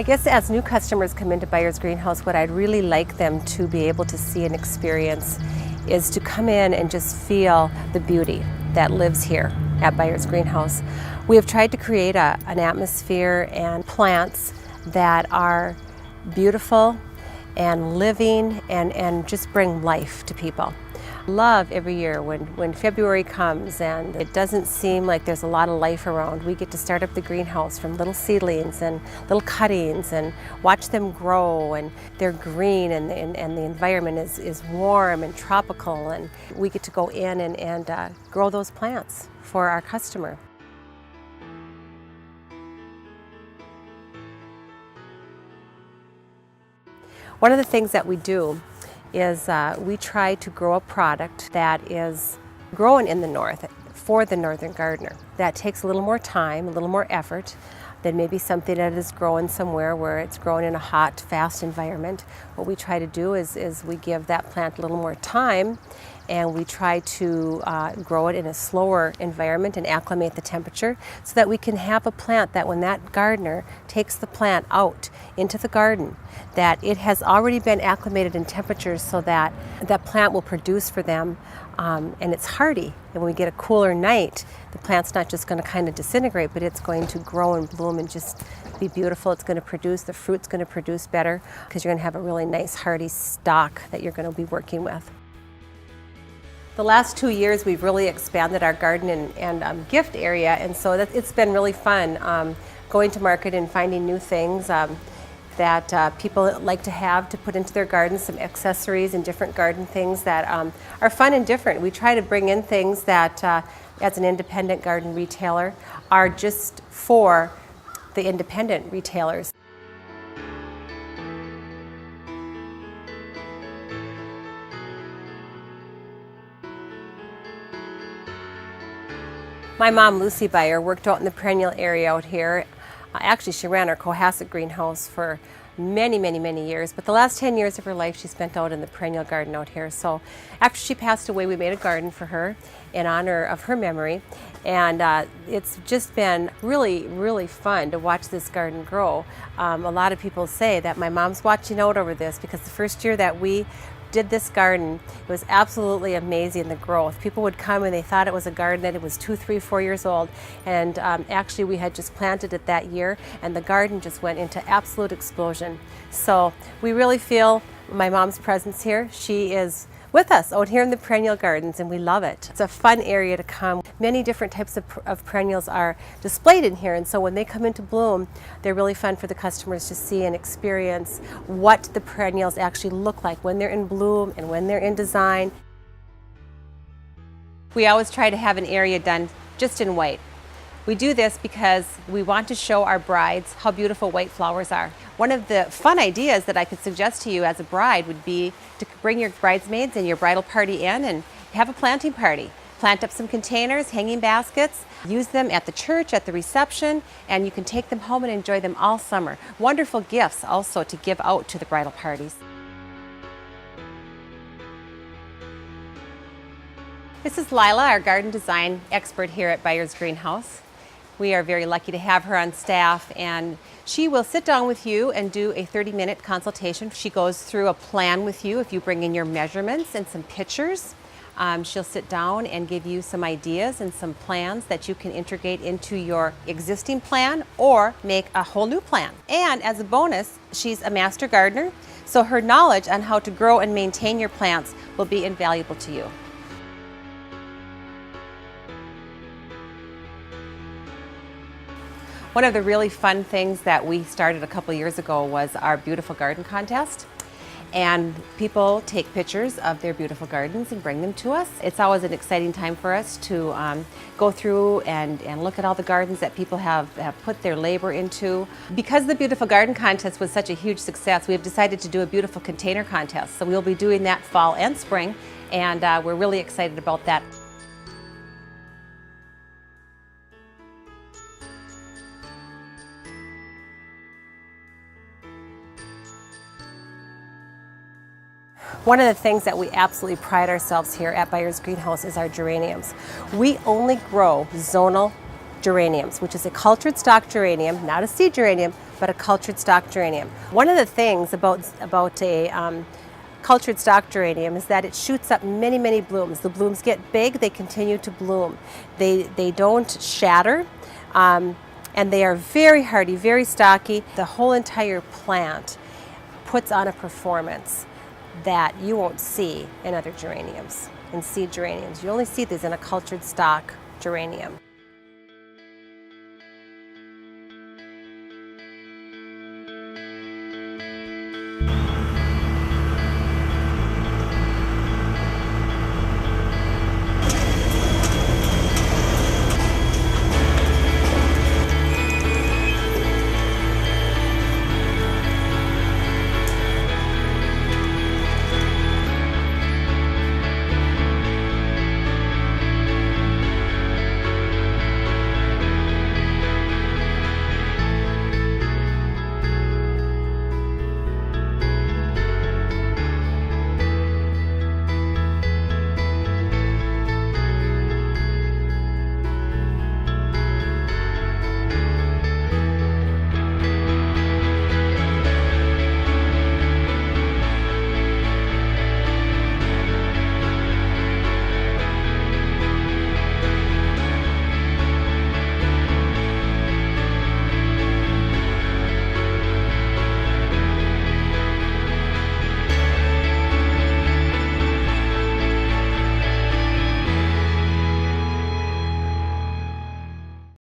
I guess as new customers come into Beiers Greenhouse, what I'd really like them to be able to see and experience is to come in and just feel the beauty that lives here at Beiers Greenhouse. We have tried to create an atmosphere and plants that are beautiful and living and just bring life to people. Love every year when February comes and it doesn't seem like there's a lot of life around. We get to start up the greenhouse from little seedlings and little cuttings and watch them grow, and they're green and the environment is warm and tropical, and we get to go in and grow those plants for our customer. One of the things that we do is we try to grow a product that is grown in the north for the northern gardener. That takes a little more time, a little more effort than maybe something that is grown somewhere where it's grown in a hot, fast environment. What we try to do is we give that plant a little more time, and we try to grow it in a slower environment and acclimate the temperature so that we can have a plant that when that gardener takes the plant out into the garden, that it has already been acclimated in temperatures so that that plant will produce for them, and it's hardy. And when we get a cooler night, the plant's not just going to kind of disintegrate, but it's going to grow and bloom and just be beautiful. It's going to produce, the fruit's going to produce better because you're going to have a really nice hardy stock that you're going to be working with. The last 2 years we've really expanded our garden and gift area, and so it's been really fun going to market and finding new things that people like to have to put into their gardens, some accessories and different garden things that are fun and different. We try to bring in things that as an independent garden retailer are just for the independent retailers. My mom, Lucy Beier, worked out in the perennial area out here. Actually, she ran our Cohasset greenhouse for many, many, many years, but the last 10 years of her life she spent out in the perennial garden out here. So after she passed away, we made a garden for her in honor of her memory, and it's just been really, really fun to watch this garden grow. A lot of people say that my mom's watching out over this because the first year that we did this garden, it was absolutely amazing, the growth. People would come and they thought it was a garden that it was 2, 3, 4 years old, and actually we had just planted it that year and the garden just went into absolute explosion. So we really feel my mom's presence here. She is with us out here in the perennial gardens and we love it. It's a fun area to come. Many different types of perennials are displayed in here, and so when they come into bloom, they're really fun for the customers to see and experience what the perennials actually look like when they're in bloom and when they're in design. We always try to have an area done just in white. We do this because we want to show our brides how beautiful white flowers are. One of the fun ideas that I could suggest to you as a bride would be to bring your bridesmaids and your bridal party in and have a planting party. Plant up some containers, hanging baskets, use them at the church, at the reception, and you can take them home and enjoy them all summer. Wonderful gifts also to give out to the bridal parties. This is Lila, our garden design expert here at Beiers Greenhouse. We are very lucky to have her on staff, and she will sit down with you and do a 30-minute consultation. She goes through a plan with you. If you bring in your measurements and some pictures, she'll sit down and give you some ideas and some plans that you can integrate into your existing plan or make a whole new plan. And as a bonus, she's a master gardener, so her knowledge on how to grow and maintain your plants will be invaluable to you. One of the really fun things that we started a couple years ago was our Beautiful Garden Contest. And people take pictures of their beautiful gardens and bring them to us. It's always an exciting time for us to go through and look at all the gardens that people have put their labor into. Because the Beautiful Garden Contest was such a huge success, we have decided to do a Beautiful Container Contest. So we'll be doing that fall and spring, and we're really excited about that. One of the things that we absolutely pride ourselves here at Beiers Greenhouse is our geraniums. We only grow zonal geraniums, which is a cultured stock geranium, not a seed geranium, but a cultured stock geranium. One of the things about a cultured stock geranium is that it shoots up many, many blooms. The blooms get big, they continue to bloom. They don't shatter, and they are very hardy, very stocky. The whole entire plant puts on a performance that you won't see in other geraniums, in seed geraniums. You only see these in a cultured stock geranium.